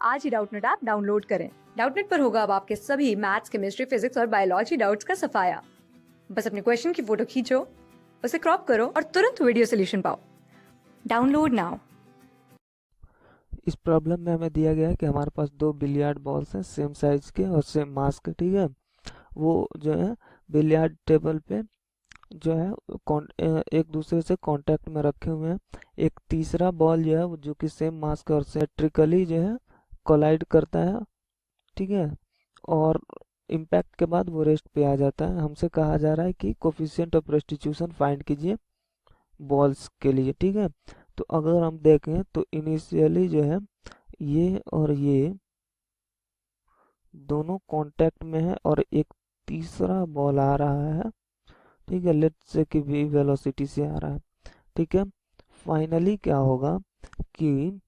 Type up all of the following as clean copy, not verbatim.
आज ही Doubtnut app download करें। Doubtnut पर होगा अब आपके सभी मैथ्स, केमिस्ट्री, फिजिक्स और बायोलॉजी डाउट्स का सफाया। बस अपने क्वेश्चन की फोटो खींचो, उसे क्रॉप करो और तुरंत वीडियो सोल्यूशन पाओ। Download now. इस प्रॉब्लम में हमें दिया गया है कि हमारे पास दो बिलियर्ड बॉल्स हैं सेम साइज के और सेम मास के, ठीक है। वो जो है बिलियर्ड टेबल पे जो है एक दूसरे से कांटेक्ट में रखे हुए हैं। एक तीसरा बॉल जो है वो जो कि सेम मास का और सिमेट्रिकली जो है कोलाइड करता है, ठीक है। और इम्पैक्ट के बाद वो रेस्ट पे आ जाता है। हमसे कहा जा रहा है कि कोफिशिएंट ऑफ रेस्टिट्यूशन फाइंड कीजिए बॉल्स के लिए, ठीक है। तो अगर हम देखें तो इनिशियली जो है ये और ये दोनों कांटेक्ट में है और एक तीसरा बॉल आ रहा है, ठीक है। लेट्स से कि v वेलोसिटी से आ रहा है, ठीक है। फाइनली क्या होगा कि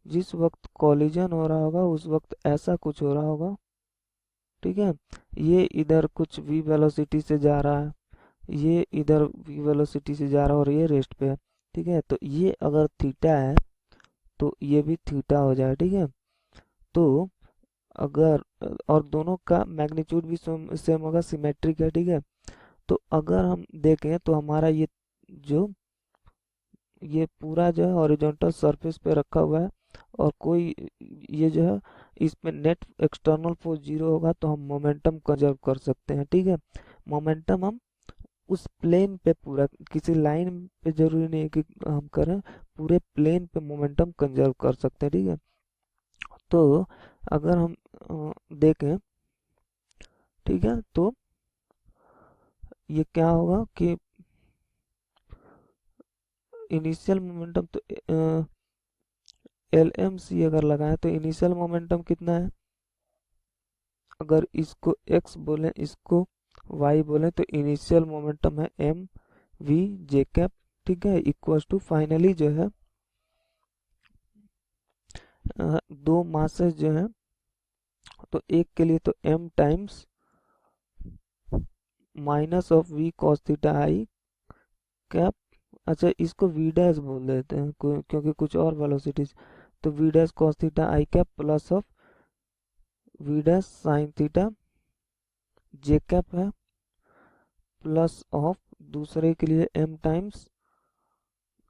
जिस वक्त कॉलिजन हो रहा होगा उस वक्त ऐसा कुछ हो रहा होगा, ठीक है। ये इधर कुछ v वेलोसिटी से जा रहा है, ये इधर v वेलोसिटी से जा रहा है और ये रेस्ट पे है, ठीक है। तो ये अगर थीटा है तो ये भी थीटा हो जाए, ठीक है। तो अगर और दोनों का मैग्नीट्यूड भी सेम होगा, सिमेट्रिक है, ठीक है। तो अगर हम देखें तो हमारा ये पूरा जो है हॉरिजॉन्टल सरफेस पे रखा हुआ है और कोई ये जो है इसमें नेट एक्सटर्नल फोर्स जीरो होगा तो हम मोमेंटम कंजर्व कर सकते हैं, ठीक है। मोमेंटम हम उस प्लेन पे पूरा, किसी लाइन पे जरूरी नहीं है कि हम करें, पूरे प्लेन पे मोमेंटम कंजर्व कर सकते हैं, ठीक है। तो अगर हम देखें, ठीक है, तो ये क्या होगा कि इनिशियल मोमेंटम तो एल एम सी अगर लगाए तो इनिशियल मोमेंटम कितना है, अगर इसको x बोले इसको y बोले तो इनिशियल मोमेंटम है एम वी जे कैप, ठीक है। इक्वल्स टू फाइनली जो है दो मासेस जो है तो एक के लिए तो m times minus of v cos theta I cap, अच्छा इसको v डैश बोल देते हैं क्योंकि कुछ और वेलोसिटीज, तो v dash cos theta I cap plus of v dash sin theta J cap है प्लस ऑफ दूसरे के लिए m टाइम्स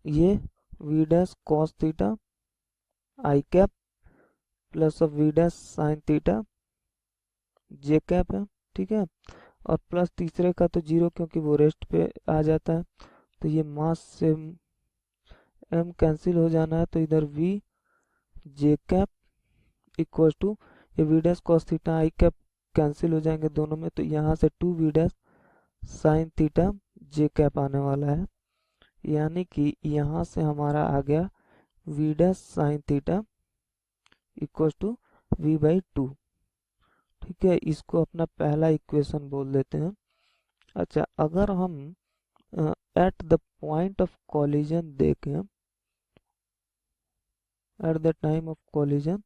ये v dash cos theta I cap plus of v dash sin theta J cap है, ठीक है। और plus तीसरे का तो जीरो क्योंकि वो रेस्ट पे आ जाता है, तो ये मास से m कैंसिल हो जाना है तो इधर v J cap equal to ये v dash cos theta I cap cancel हो जाएंगे दोनों में, तो यहाँ से 2v dash sin theta J cap आने वाला है। यानी कि यहाँ से हमारा आ गया v dash sin theta equal to v/2, ठीक है। इसको अपना पहला इक्वेशन बोल देते हैं। अच्छा, अगर हम at the point of collision देखें, at the time of collision,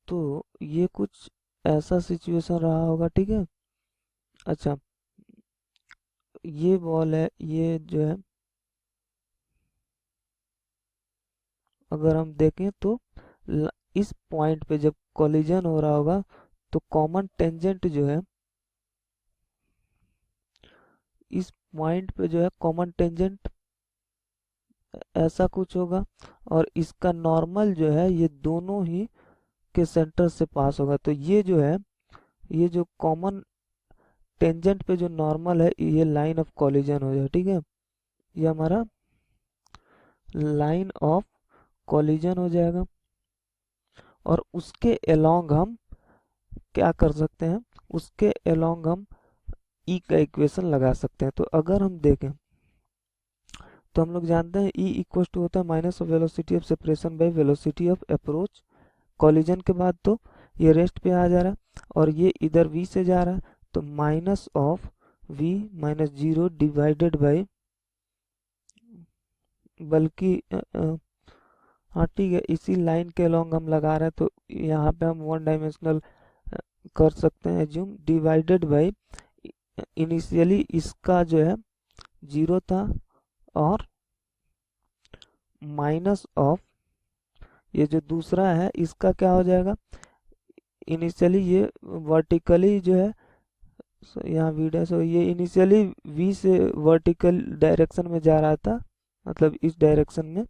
तो ये कुछ ऐसा सिचुएशन रहा होगा, ठीक है। अच्छा, ये बॉल है, ये जो है अगर हम देखें तो इस पॉइंट पे जब कॉलिजन हो रहा होगा तो कॉमन टेंजेंट जो है इस पॉइंट पे जो है कॉमन टेंजेंट ऐसा कुछ होगा और इसका नॉर्मल जो है ये दोनों ही के सेंटर से पास होगा। तो ये जो है ये जो कॉमन टेंजेंट पे जो नॉर्मल है ये लाइन ऑफ कॉलिजन हो जाए, ठीक है। ये हमारा लाइन ऑफ कॉलिजन हो जाएगा और उसके अलोंग हम क्या कर सकते हैं, उसके अलोंग हम ई का इक्वेशन लगा सकते हैं। तो अगर हम देखें तो हम लोग जानते हैं ई इक्वल टू होता है minus of velocity of separation by velocity of approach. Collision के बाद तो ये रेस्ट पे आ जा रहा है और ये इधर v से जा रहा है, तो minus of v minus zero divided by, बल्कि हाँ ठीक है, इसी लाइन के अलोंग हम लगा रहे हैं तो यहाँ पे हम वन डायमेंशनल कर सकते हैं एज्यूम, डिवाइडेड बाई इनिशियली इसका जो है जीरो था और माइनस ऑफ ये जो दूसरा है इसका क्या हो जाएगा, इनिशियली ये वर्टिकली जो है, यहाँ वी डैश, ये इनिशियली वी से वर्टिकल डायरेक्शन में जा रहा था, मतलब इस डायरेक्शन में,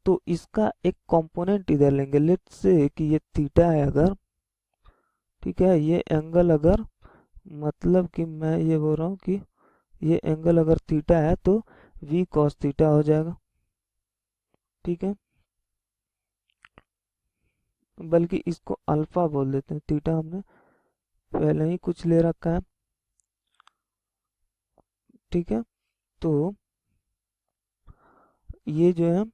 तो इसका एक कंपोनेंट इधर लेंगे। लेट्स से कि ये थीटा है अगर, ठीक है, ये एंगल अगर, मतलब कि मैं ये बोल रहा हूँ कि ये एंगल अगर थीटा है तो वी कॉस थीटा हो जाएगा, ठीक है, बल्कि इसको अल्फा बोल देते हैं, थीटा हमने पहले ही कुछ ले रखा है, ठीक है। तो ये जो है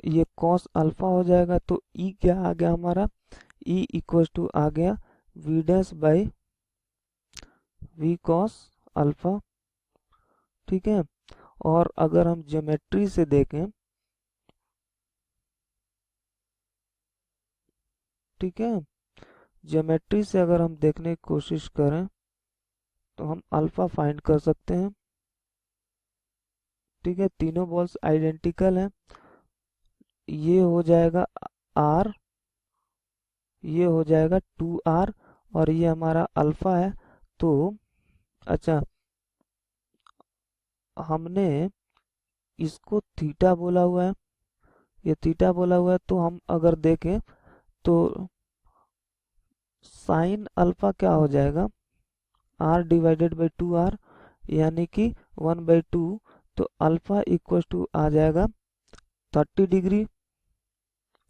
ये कॉस अल्फा हो जाएगा, तो ई क्या आ गया हमारा, ई इक्वल टू आ गया V dash by V cos alpha, ठीक है। और अगर हम ज्योमेट्री से देखें, ठीक है, ज्योमेट्री से अगर हम देखने की कोशिश करें तो हम अल्फा फाइंड कर सकते हैं, ठीक है। तीनों बॉल्स आइडेंटिकल हैं, ये हो जाएगा आर, ये हो जाएगा 2r, और ये हमारा अल्फा है। तो अच्छा, हमने इसको थीटा बोला हुआ है, ये थीटा बोला हुआ है, तो हम अगर देखें तो साइन अल्फा क्या हो जाएगा, r डिवाइडेड बाई 2r, यानी कि 1/2, तो अल्फा इक्वल टू आ जाएगा 30 डिग्री।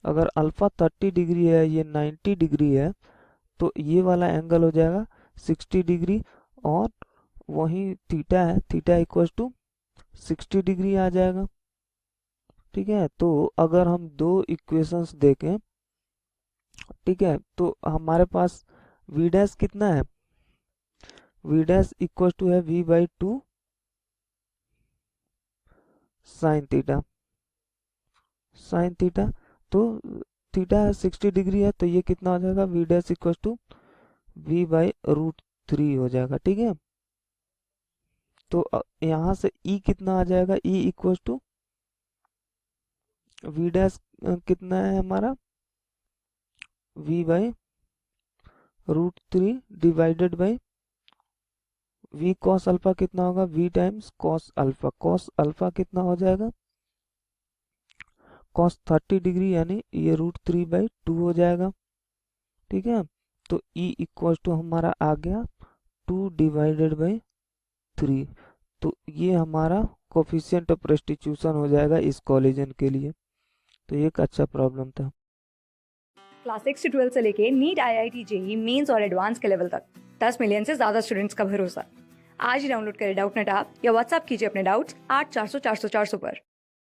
अगर अल्फा 30 डिग्री है, ये 90 डिग्री है, तो ये वाला एंगल हो जाएगा 60 डिग्री, और वही थीटा है, थीटा इक्वल टू 60 डिग्री आ जाएगा, ठीक है। तो अगर हम दो इक्वेशंस देखें, ठीक है, तो हमारे पास v डैश कितना है, v डैश इक्वल टू है v/2 sine theta, sine theta, तो थीटा 60 डिग्री है, तो ये कितना हो जाएगा, v dash equal to v/√3 हो जाएगा, ठीक है। तो यहाँ से e कितना आ जाएगा, e equal to v dash कितना है हमारा, v/√3 divided by v cos alpha कितना होगा, v times cos alpha, cos alpha कितना हो जाएगा, cos 30 डिग्री, यानी ये √3/2 हो जाएगा, ठीक है। तो e इक्वल टू हमारा आ गया 2 डिवाइडेड बाई 3, तो ये हमारा कोफिशिएंट ऑफ रेस्टिट्यूशन हो जाएगा इस कॉलिजन के लिए। तो ये एक अच्छा प्रॉब्लम था। क्लास 6 से 12 से लेके नीट, IIT, जेई मेंस और एडवांस के लेवल तक 10 मिलियन से ज्यादा स्टूडेंट्स का भरोसा। आज ही डाउनलोड करें डाउटनेट ऐप या व्हाट्सएप कीजिए अपने डाउट्स 8400 400 400 पर।